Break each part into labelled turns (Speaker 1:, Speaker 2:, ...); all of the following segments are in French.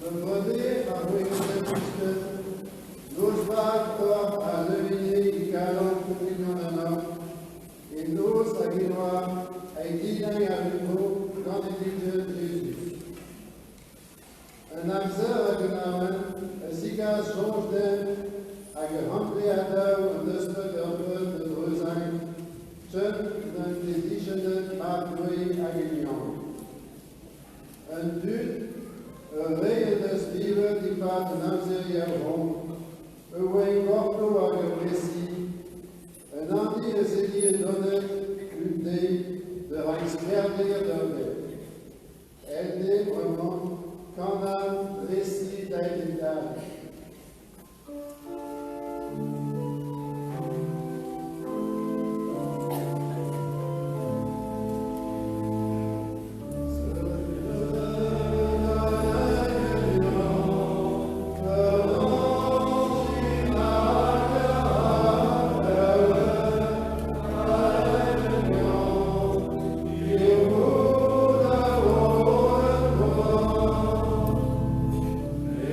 Speaker 1: Poder avete lo sguardo alle linee di calo et nous saluons et dîner avec vous dans l'Église de Jésus. Un absurd genommen, een ziekenhuishoofden, een gehandleerder en lustig ervuld de drozijn, tjen de dichende maatdoei agenion. Een duur, een regeldes lieve die vaart een absurd rond, een wijn gordo a gepressie, een anti de zeker donnet, une de rijksverdiger de Elle est vraiment quand même récit d'identité.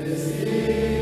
Speaker 2: Merci.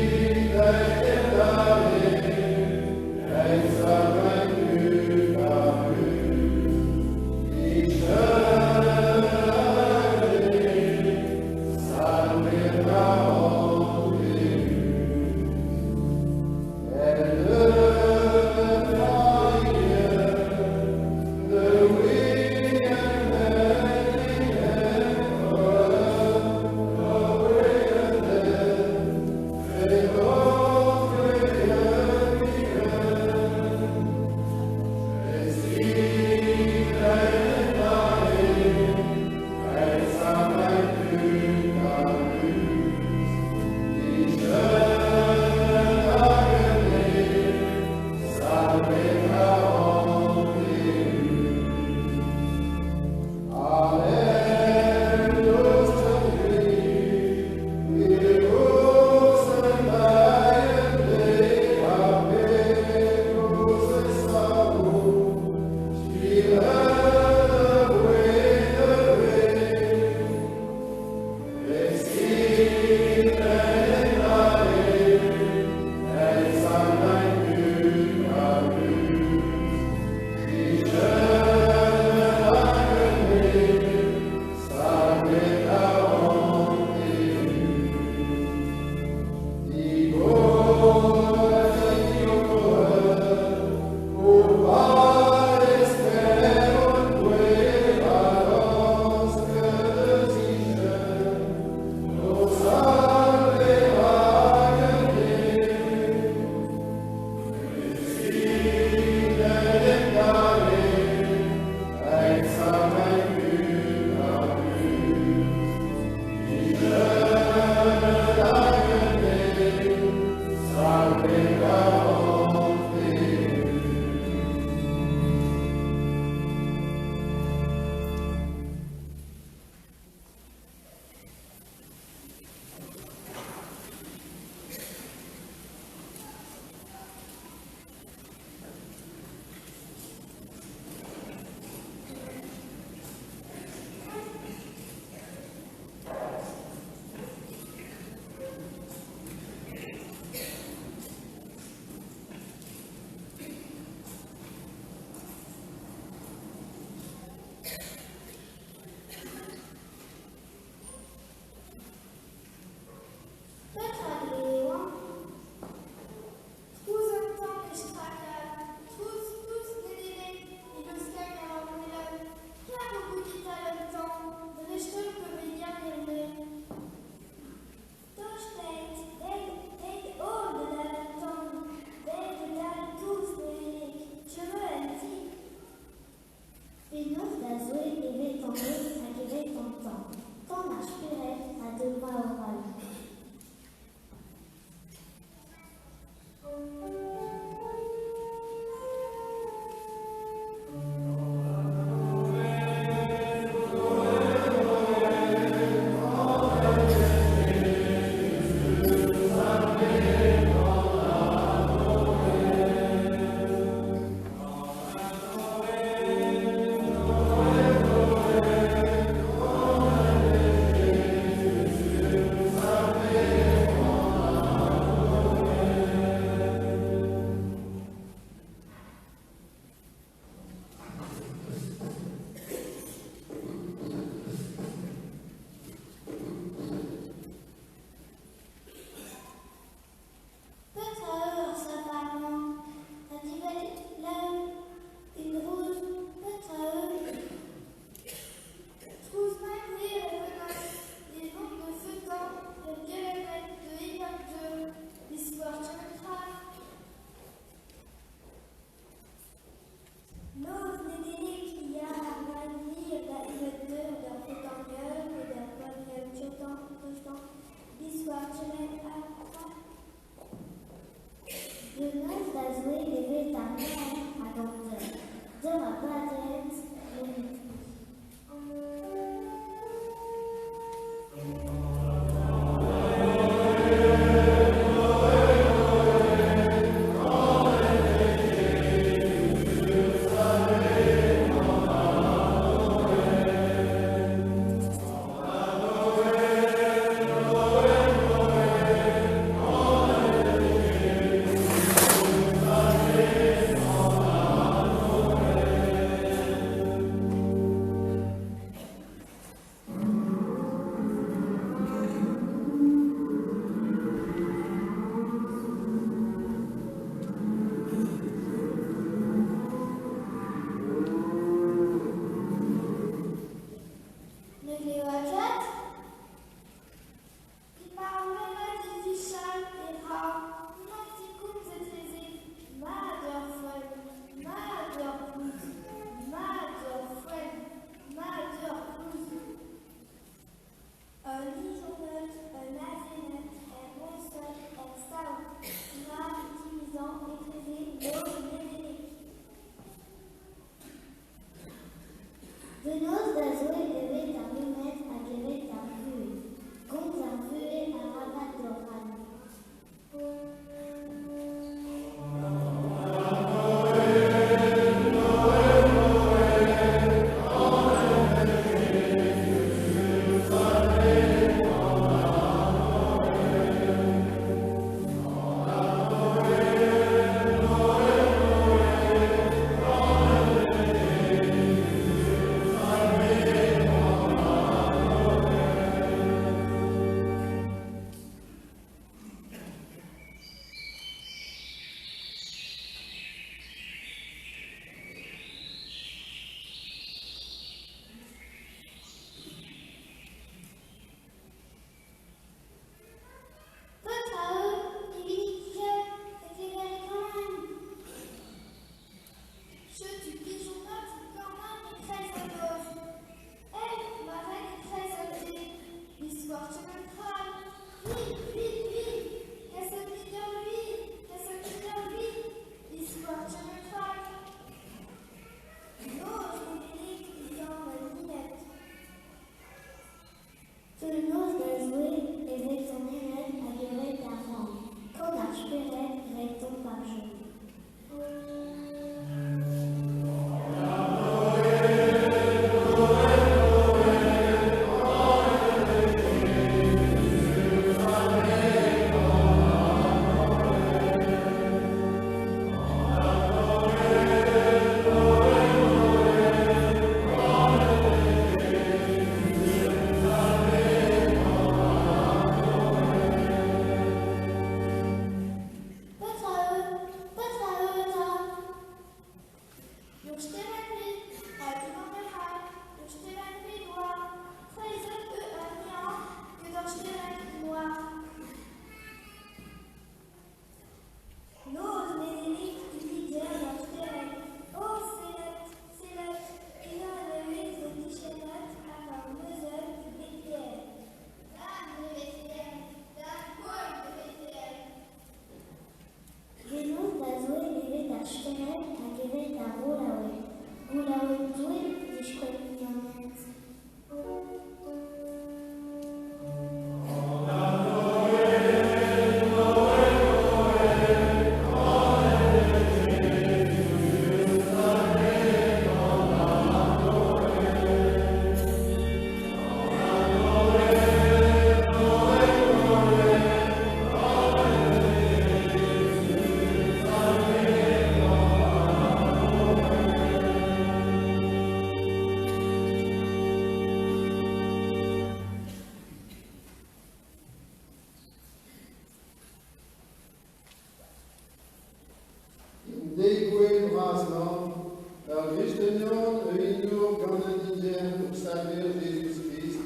Speaker 1: dégoût brasement, la Christenion et nous quand on disait pour saluer Jésus-Christ,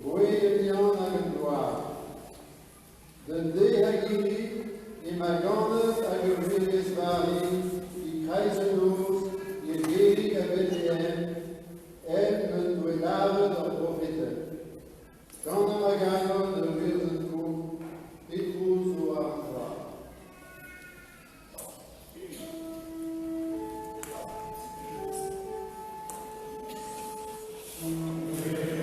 Speaker 1: voyons à la gloire. De Dehagiri et ma grande agréée Marie, die Kaiserlos, ihr Gehriger Bethlehem, elle me doit der Propheten. Quand on a gagné de Wirsenkuh, Petrus so am Tag.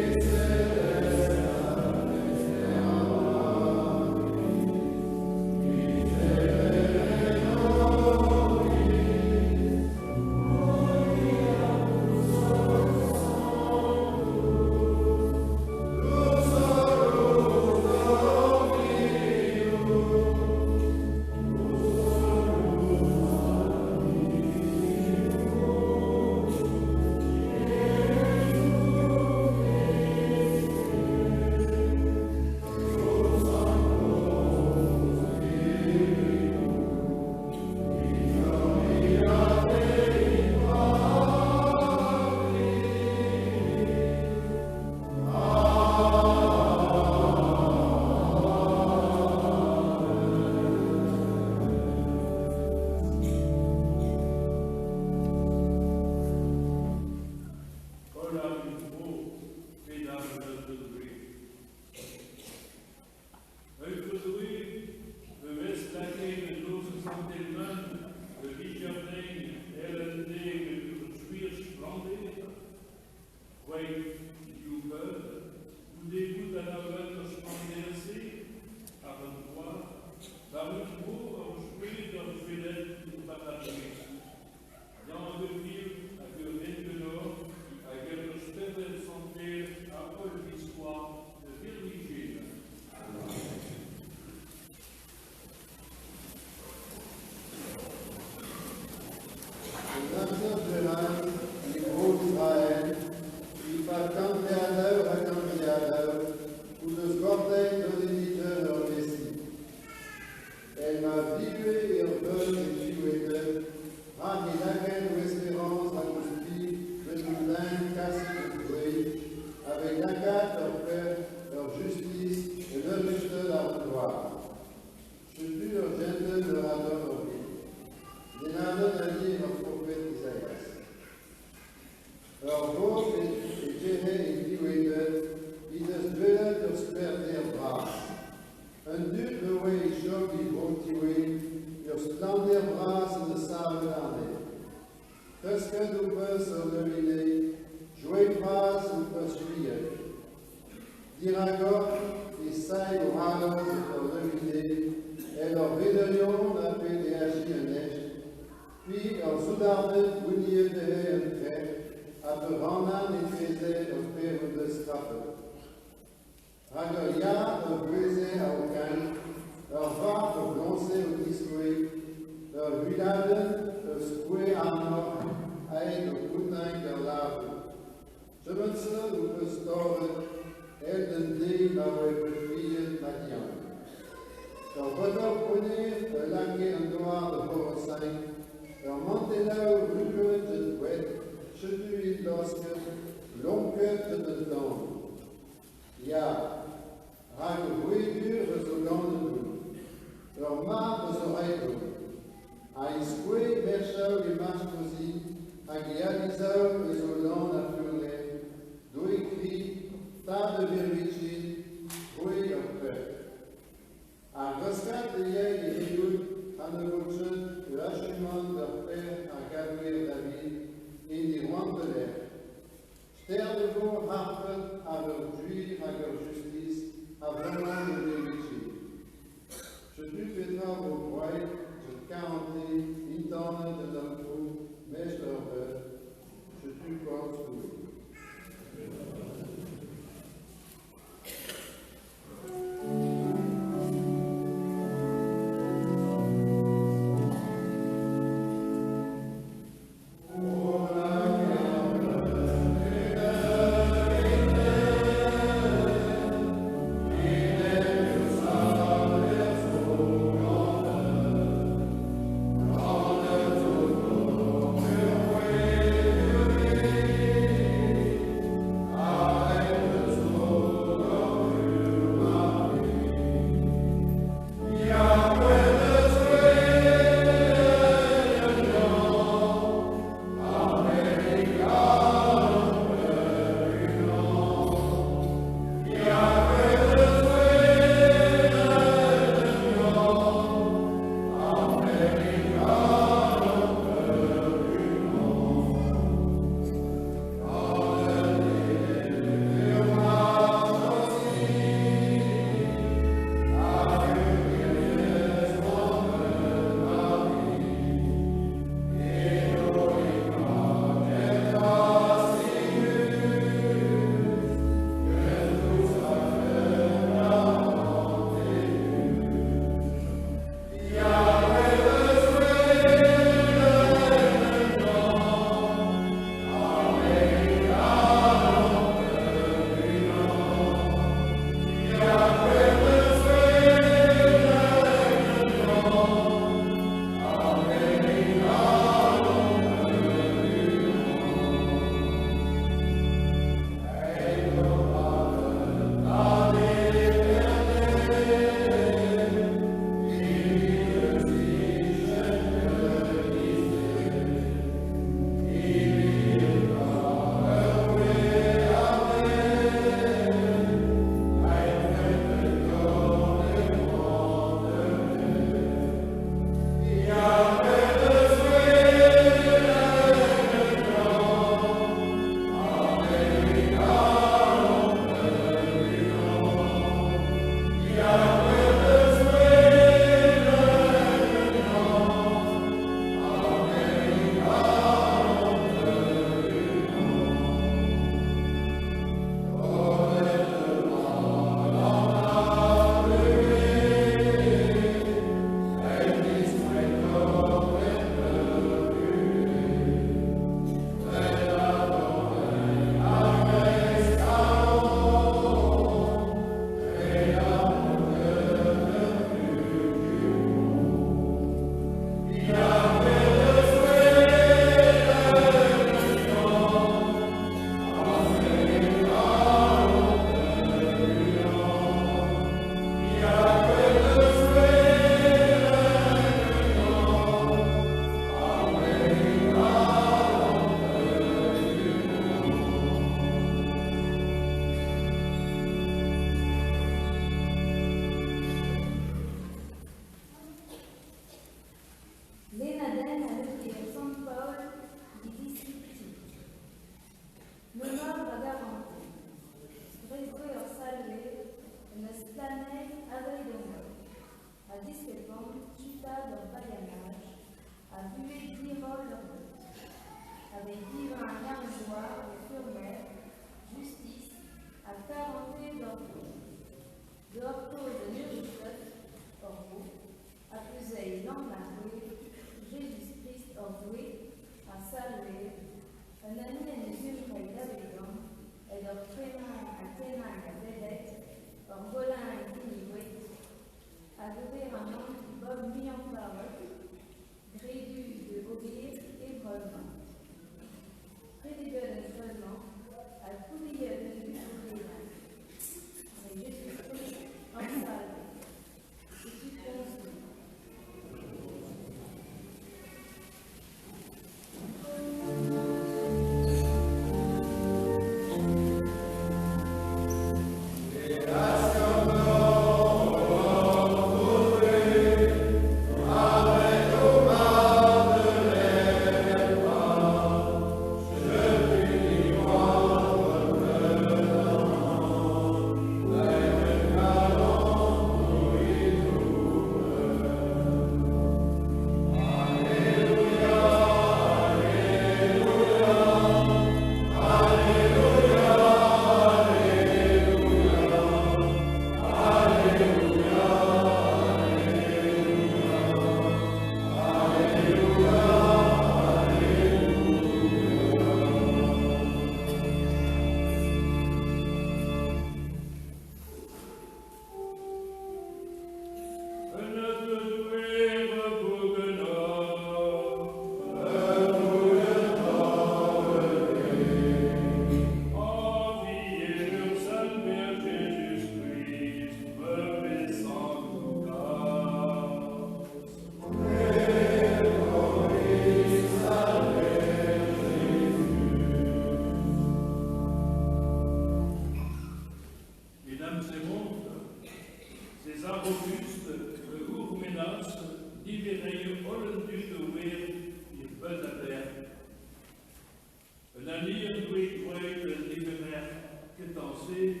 Speaker 2: pensée,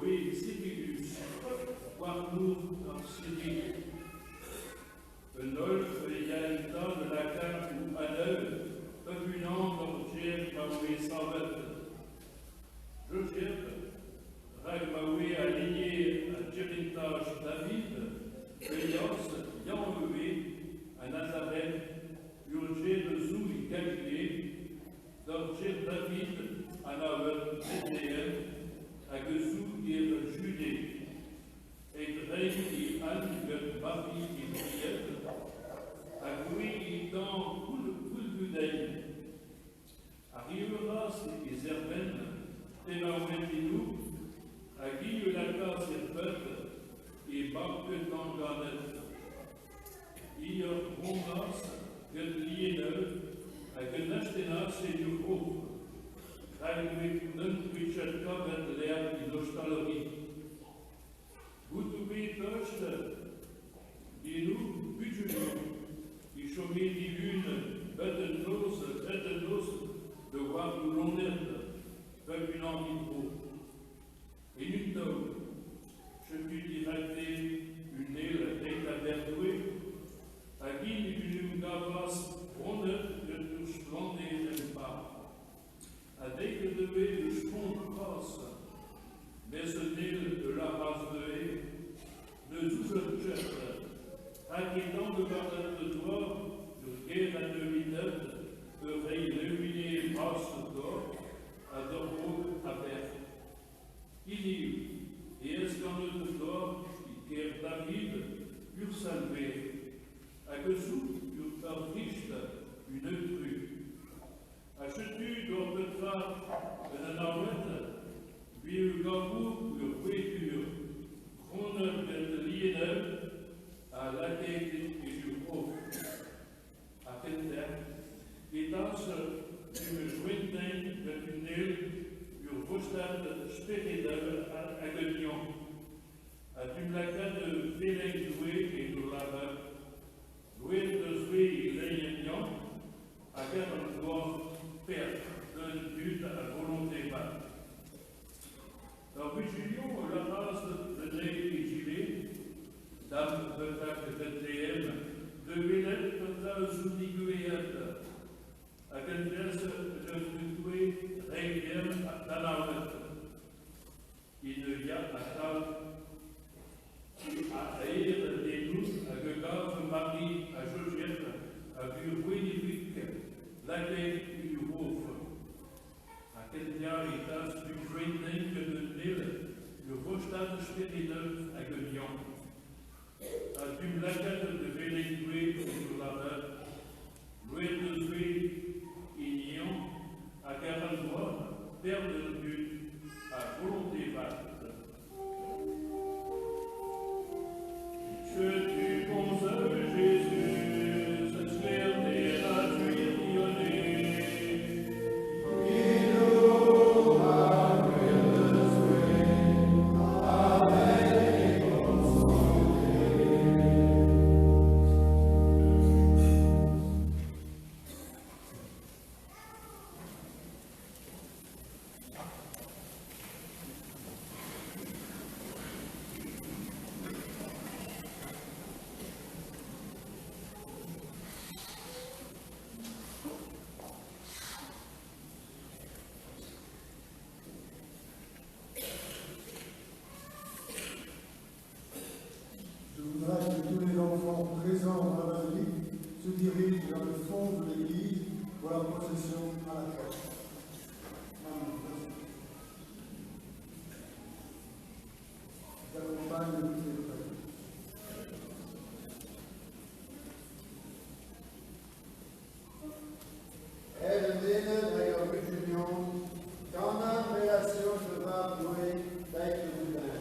Speaker 2: oui, Sibylus, quamur Syrie. Nolf ialta de la carte ou Adel, populant d'Orgier Maoué Savet. Joseph, Ragmaoué aligné à Tcherintage David, Elios, Yanoué, à Nazareth, Urgé de Zoui Galilée, d'Orgier David, à Navet, Bethléem, à Gezou et Judée. Et Drey et Anne, Marie et Priette, à Gouy et dans Goulbudaï, à Rieveras et Zerben, Témaouetinou, à Guy la Casse et Peuple, et Barque dans Garnet. Hier Rondas, Gudlienel, à Gunachtenas et Ducro, Ragwik Nunquichet Covet Léa et Nostalerie. Goutoubi Tocht, Dilou, Bujulou, qui chômait die lune, Bettenlos, de voir où l'on est, peuplant Hydro. Et Nutto, je pus directer une île déclaverdouée, à qui une gavas, ronde de touche blondée d'un pas. Avec le devait le chon crosse, mais ce île de la race de haie, de tout je jette, inquiétant de garder de toi, de guerre à demi-tête, de réilluminer race d'or, à Dormo à perte. Il dit, et est-ce qu'en de d'or, qui guerre David, pur salvé, à que sous, pur riche, une crue. Achetu d'or de trappe, de la narwette, puis le gabou, le couéture, on de l'INL, à l'accueil et du haut. À quel terme, et dans une jointaine de tunnel, une postade spérédale à Guignon, à une laca de Vélec doué et de lava, doué de Zoué et Léignan, à quel endroit perte d'un but à volonté basse. Dans Julien, la race de Ney et Gilet, dame de tac de Bethléem, de Vélec de la Zouniguéette, à Kendes de Doué, Réguière à Tanaouet. Il y a à Tal, à Aïr des Doutes, à Guegave, Marie, à Joseph, à Buroué-Nivic, l'accueil du Rouf. À Kendia et Tas du Jointing de Nil, le Rostad Spérinel à Guignon. À Dumlacat de Vélégué sur la mer, Loué de Zoué et Nyon, à Carandois, Père de but, à volonté vaste. Je tu console Jésus, cette sphère des radieux irrionnées.
Speaker 1: Présents dans la vie se dirigent vers le fond de l'église pour la procession à la fête. J'accompagne le prêtre. Elle dîne d'ailleurs Union dans la relation de va jouer avec le boudin.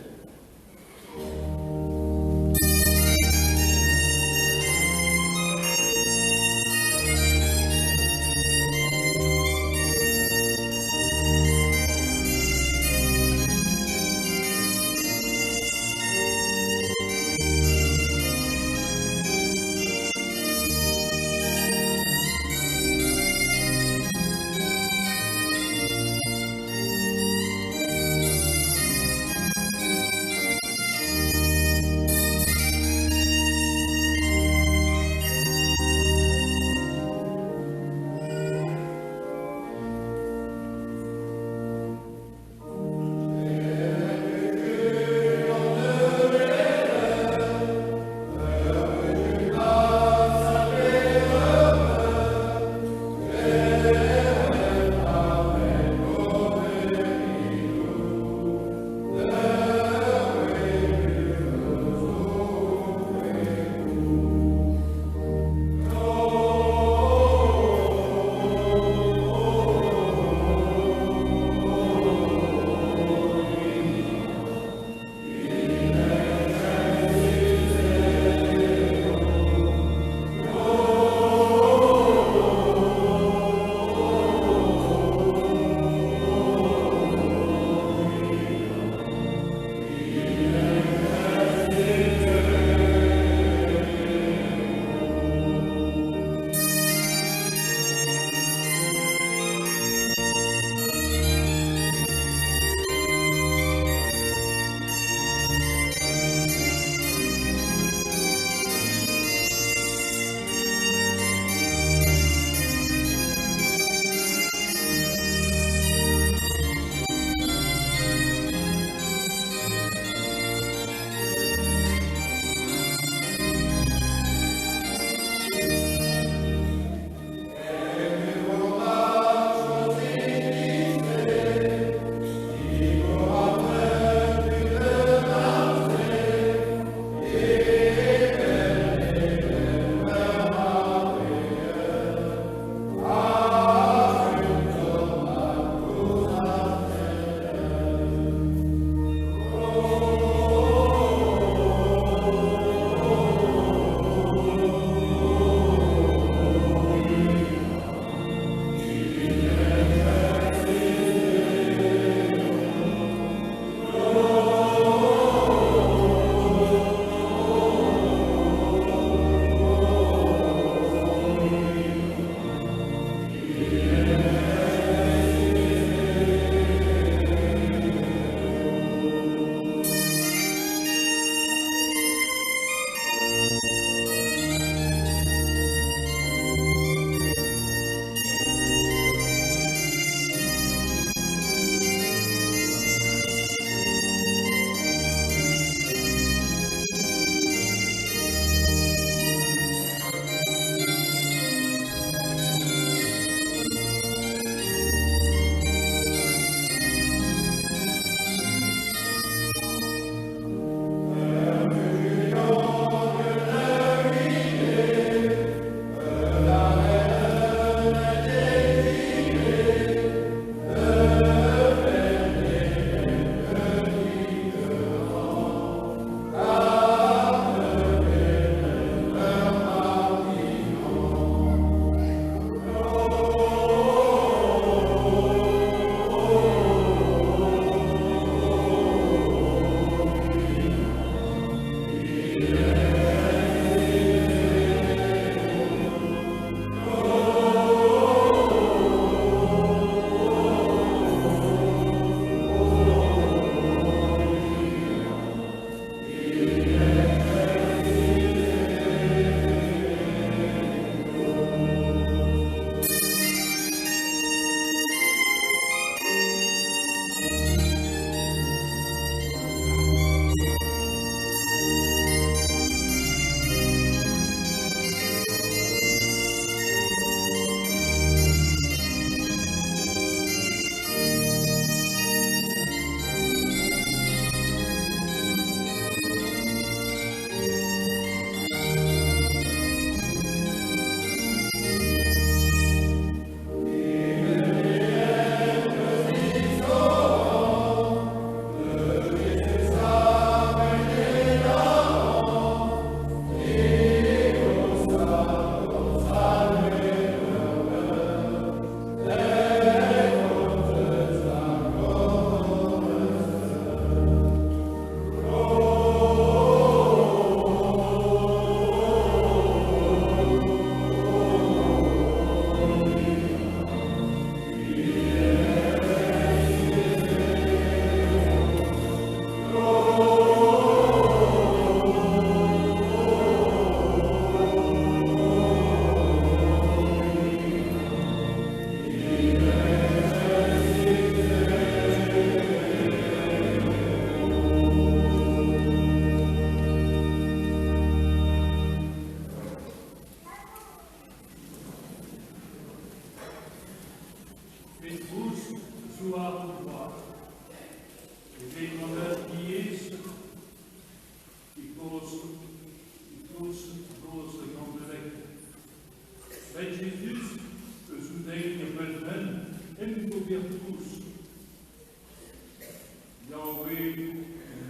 Speaker 2: Yahweh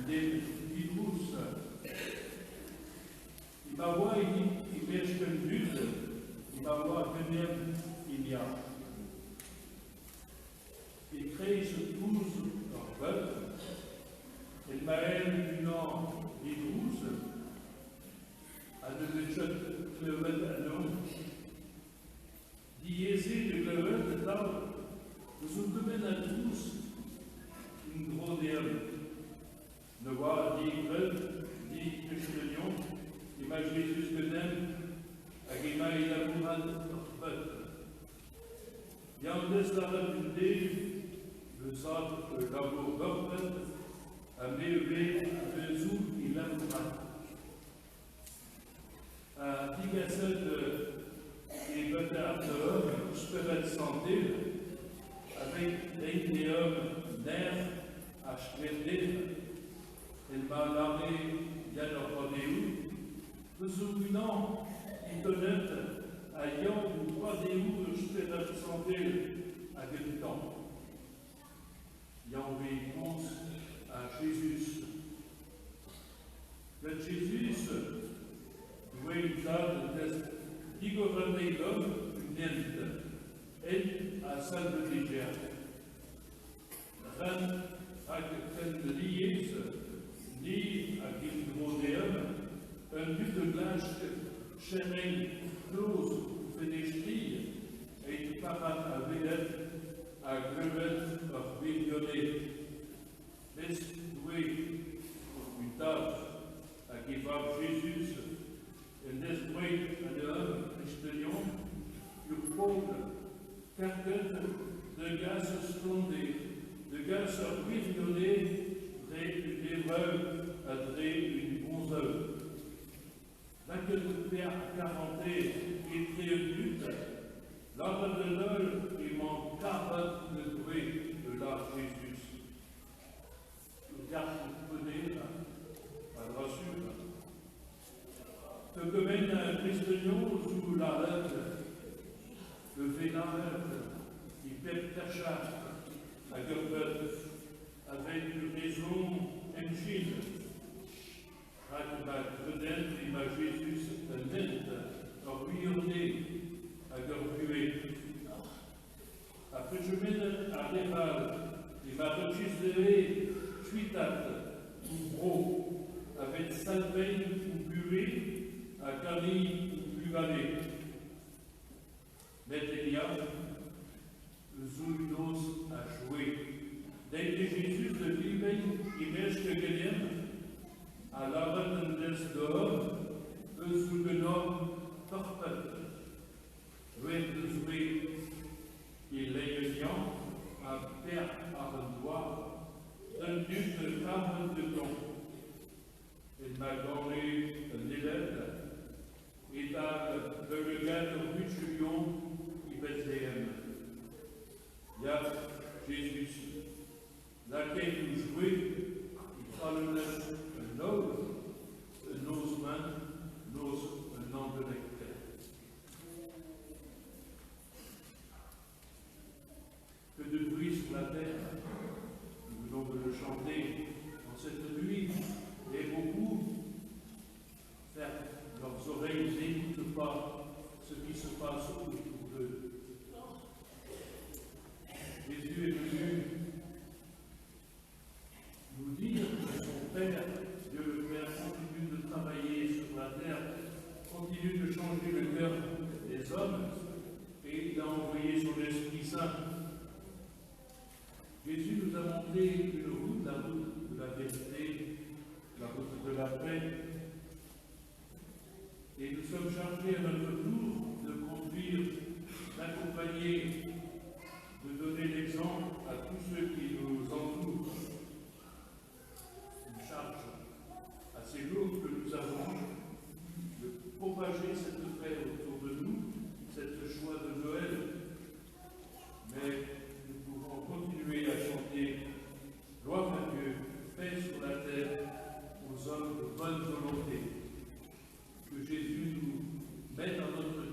Speaker 2: den Virus. Die Bauer im ersten Süden, die Bauer können il y a. Die Kreise tous leur peuple, et le Maël du Nord, die Virus, à de Béchet, Clevet à Nom, die Jésus de Clevet de Tau, nous sommes à tous une grosse ne voit die Clevet, die Christian, die mal Jésus genannt, à qui m'a il a mourad Clevet. Yandes la République, le centre de l'amour d'Orpet, a mené le zou il a mourad. À Digasset et Better Spirit Santé, avec l'Ideum Nerf à Schwedel, et Malaré Yanopodeu, nous souvenons Internet à Yon ou 3D Spirit Santé à quel temps. Yon réponse à Jésus. Le Jésus, oui, ça, di gouverner l'homme, niente, et à salve légère. Ren, à quel liés, ni à quel moderne, un but de glace, chéré, close, fenestrie, et parade à vedette, à grevet, à vignonnet. Mais, oui, plus tard, à qui va Jésus, en desbreed aan de homme Christian, je pole, cartet, de gaz stonde, de gaz vignonné, des veuves, à une bonzeuse. Laquelle le père quaranté est très but, l'arbre de l'œil, il manque capable de trouver de l'art Jésus. Le garde connaît, à la rassure. Que mène un Christian sous la lettre, le vénard, il pète ta chatte, à Gerbet, avec une raison engine. Avec Redent, il m'a Jésus, un net, en ruinné, à Gerbué. Après, je mène à Réval, il m'a registré, suitate, ou gros, avec salveille ou purée, à Camille Buvalet. Bethélia, Zoulos a joué. Dès que Jésus de Bible, il reste Guélienne, à l'arrêt des d'or, Zoulenor, Torpet. Ruel de Zoué, il est liant, à Père Arrendois, d'un duc de Carmen de Don. Il m'a donné un élève, et à le regard de Julion et Bethléem. Il y a Jésus, laquelle nous jouait, il fallait un homme, un osman, un nom de lecteur. Que de bruit sur la terre, nous venons de le chanter en cette nuit, et beaucoup faire leurs oreilles n'écoutent pas ce qui se passe autour d'eux. Jésus est venu nous dire que son Père, Dieu le Père, continue de travailler sur la terre, continue de changer le cœur des hommes, et il a envoyé son Esprit Saint. Jésus nous a montré une route, la route de la vérité, la route de la paix. Et nous sommes chargés à notre tour de conduire, d'accompagner, de donner l'exemple à tous ceux qui nous entourent. Une charge assez lourde que nous avons de propager cette paix autour de nous, cette joie de Noël. Mais nous pouvons continuer à chanter gloire à Dieu, paix sur la terre, aux hommes de bonne volonté. Que Jésus nous mette dans notre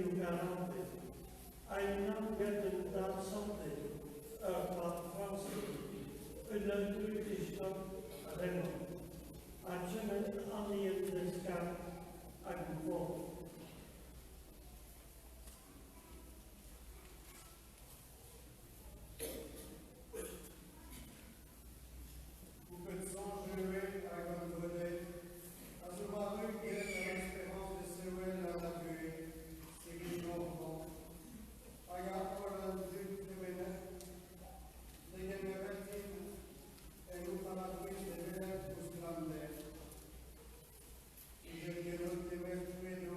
Speaker 3: nous garantir. Ein Nugget dan something par français. Een natuurlijk is dat Raymond. Als je met Annie in de schaap aangevoerd.
Speaker 4: Vous faites songer à votre dette, à ce mari qui est à l'espérance de Sewell à la vue, c'est qu'il est enfant. À Yakola de Ménette, de Yemeretin, et nous parapluies de Ménette pour se glander. Et je dirais que mes tués de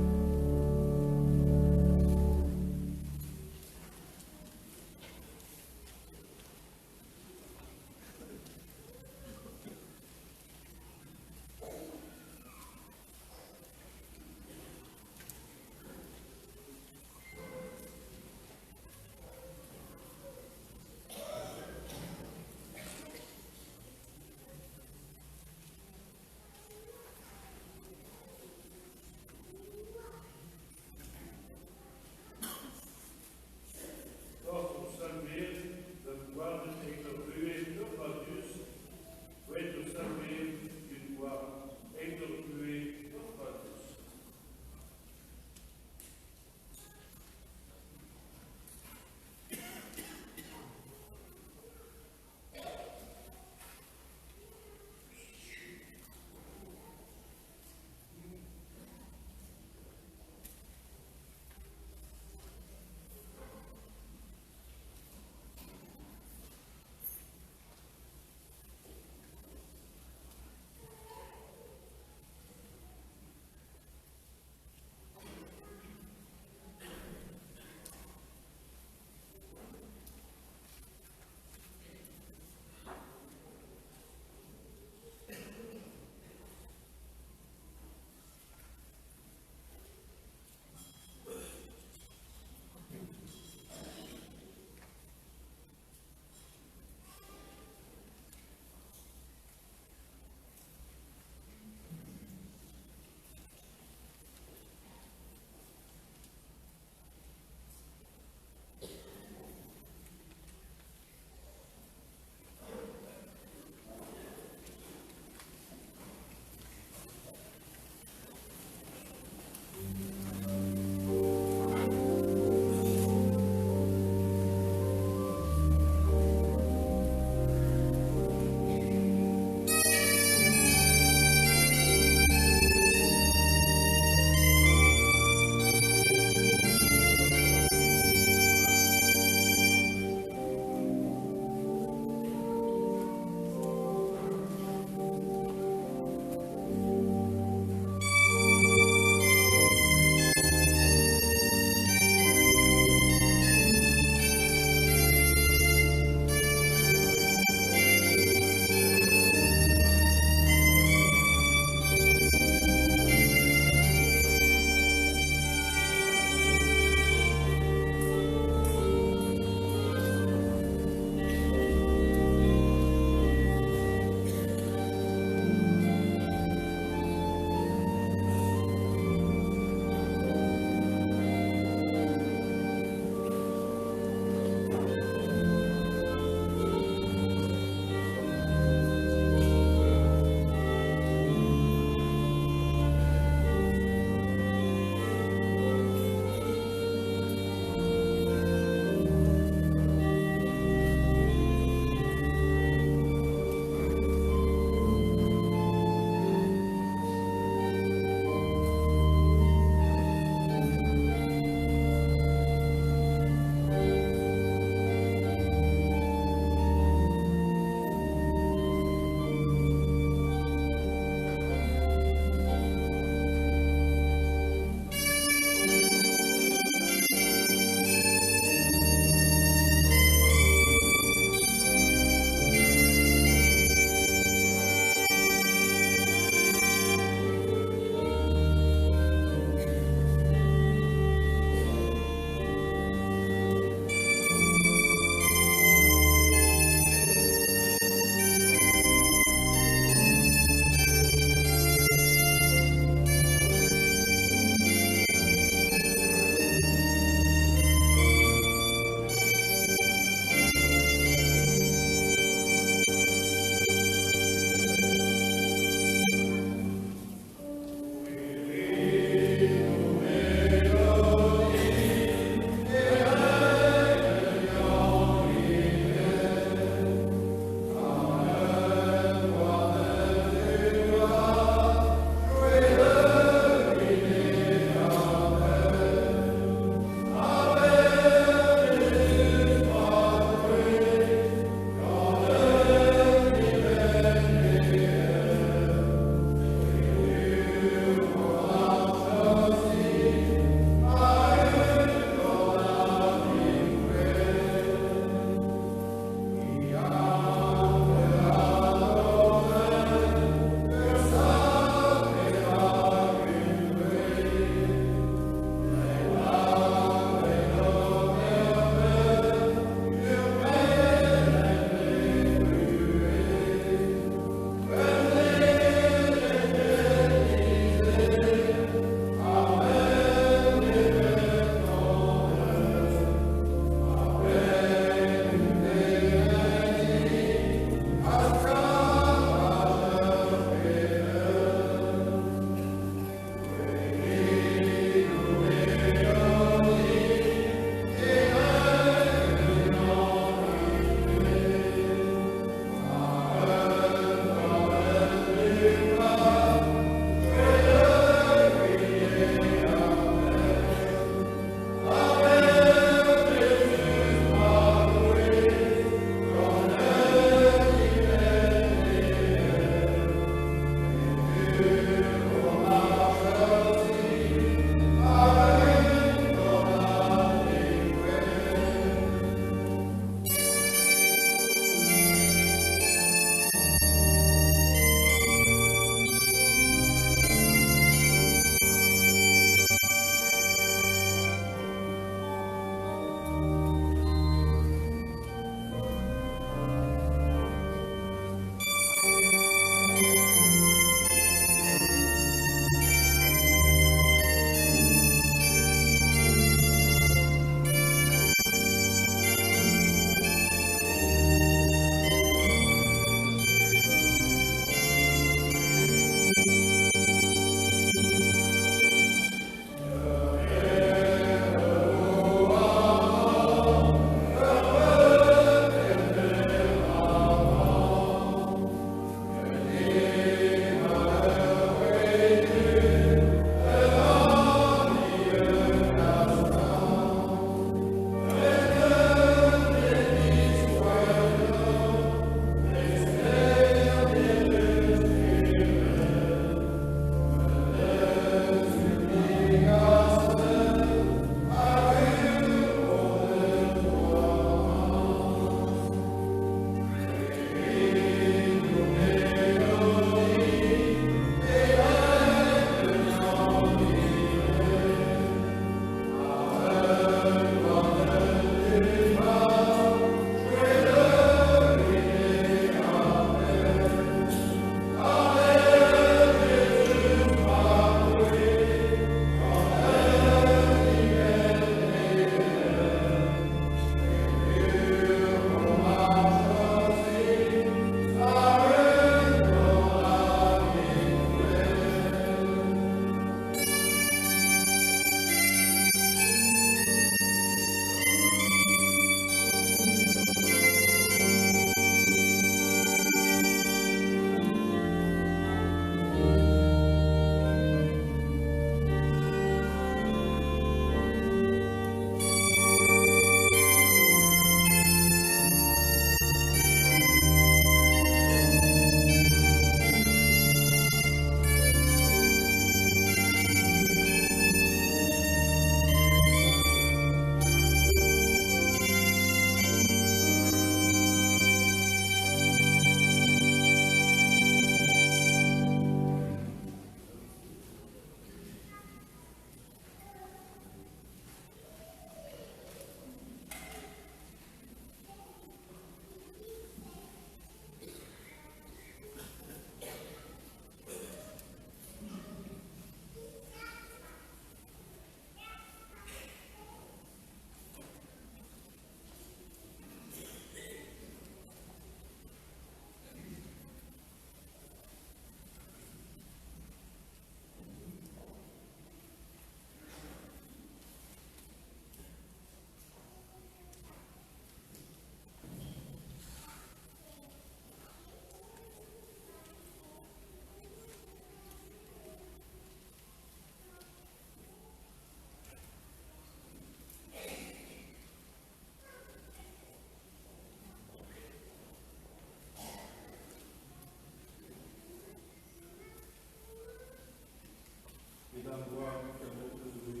Speaker 2: voix qui a beaucoup joué.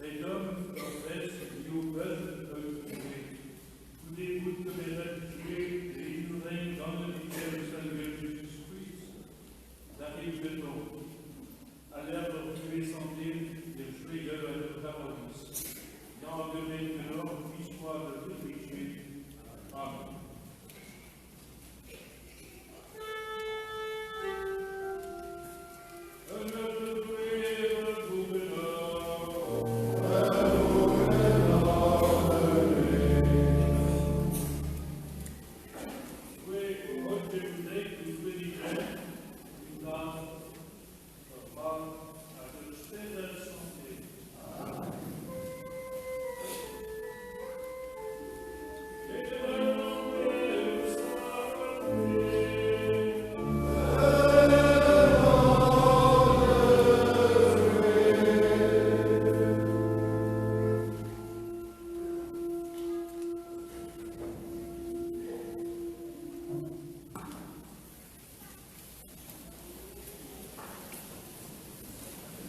Speaker 2: Et l'homme, l'entresse, dit au peuple, vous dégoûtez que les habitués, et il nous règne dans le mystère du Seigneur Jésus-Christ. Arrive-t-on à l'herbe tuée sans dire, et jouer de la paradis. Dans le maintenant, l'histoire de tout péché. Amen.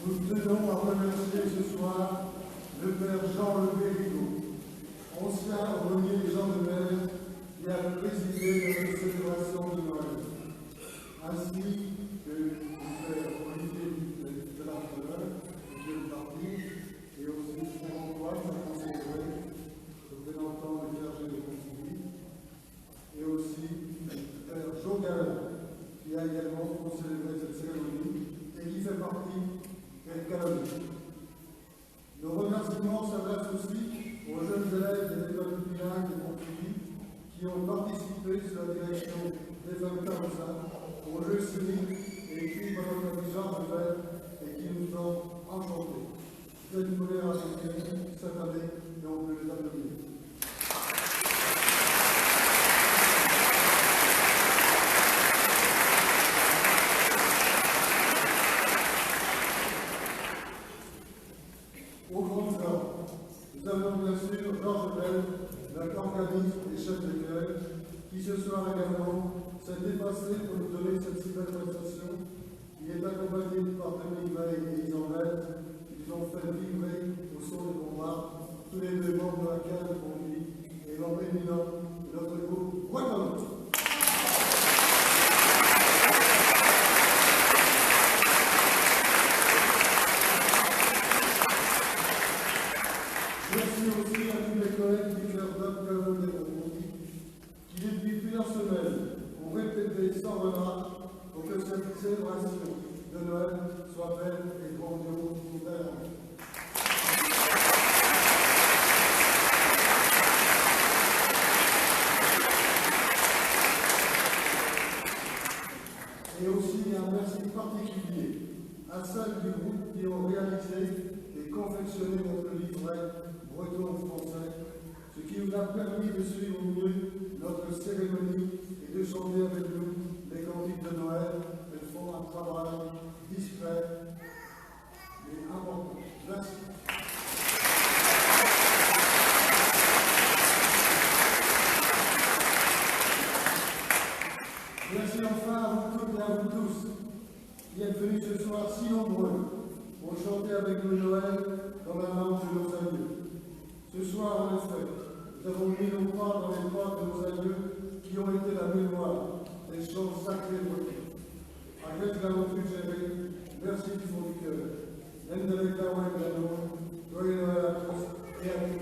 Speaker 1: Nous tenons à remercier ce soir le Père Jean Le Bérigo, ancien aumônier Jean de Mer, qui a présidé notre célébration de Noël, ainsi que le Père Olivier de l'Arteleur, qui est parti, et aussi le Père Antoine, sa conseillère, représentant le clergé de Pontivy, et aussi le Père Jogal, qui a également célébré cette cérémonie et qui fait partie des canoniques. Nos remerciements s'adressent aussi aux jeunes élèves des écoles bilingues de Pontivy qui ont participé sous la direction d'Evan Carosa aux Jeux scéniques et qui, par notre ami Jean Revers, et qui nous ont enchantés. C'est une première activité cette année et on peut les applaudir. Au grand sort, nous avons bien sûr Georges Bell, notre organiste et chef de chœur, qui ce soir également s'est dépassé pour nous donner cette si belle prestation. Il est accompagné par Dominique Veil et Isabelle. Ils ont fait vibrer au son des combats tous les deux membres de la cage de Pontivy et l'homme éminent de notre groupe Waterloo. Merci aussi à tous les collègues du cœur d'Abgalon et Pontivy qui, depuis plusieurs semaines, ont répété sans relâche pour que cette célébration de Noël soit belle et grandiose pour elle. Et aussi un merci particulier à celles du groupe qui ont réalisé et confectionné notre livret breton-français, ce qui nous a permis de suivre au mieux notre cérémonie et de chanter avec nous les cantiques de Noël. Elles font un travail discret mais important. Merci. Merci enfin à vous toutes et à vous tous qui êtes venus ce soir si nombreux pour chanter avec nous Noël dans la langue de nos aïeux. Ce soir, en effet, nous avons mis nos pas dans les pas de nos aïeux qui ont été la mémoire des chants sacrés bretons. À quel nous avons pu gérer, merci du fond du cœur. Joyeux Noël à tous et à tous.